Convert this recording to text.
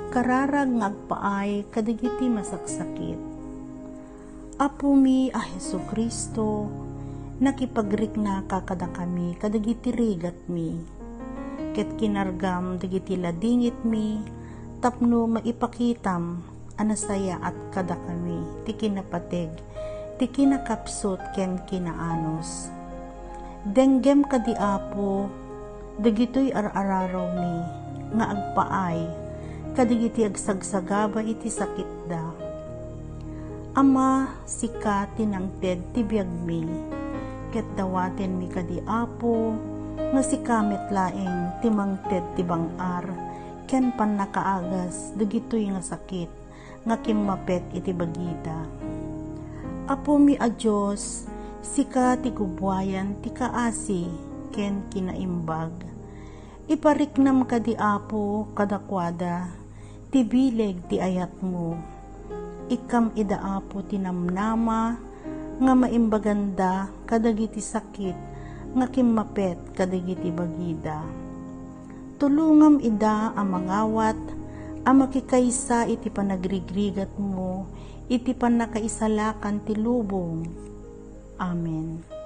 kararag nga agpaay kadagiti masaksakit. Apo mi a Hesu Kristo, nakipagrikna kakada kami kadagiti rigat mi. Ket kinargam dagiti ladingit mi, tapno maipakitam anasaya at kada kami, ti kinapateg, ti kinakapsot ken kinaanos. Denggem kadi Apo, dagitoy ar-araraw mi, nga agpaay, kadigiti agsagsagaba iti sakit da. Ama, sika tinangted ti biag mi, ket dawaten mi kadi Apo, nga sikamet laeng timangted ti bangar, ken pan nakaagas, dagitoy nga sakit, nga kimmapet iti bagita. Apo mi a Diyos, sika ti gubwayan ti kaasi, ken kinaimbag. Ipariknam kadi Apo kadakwada, ti bileg ti ayat mo. Ikam ida Apo tinamnama, nga maimbaganda kadagiti sakit, nga kimmapet kadagiti bagida. Tulungam ida ang mangawat, ang makikaysa iti panagrigrigat mo, iti panakaisalakan ti lubong. Amen.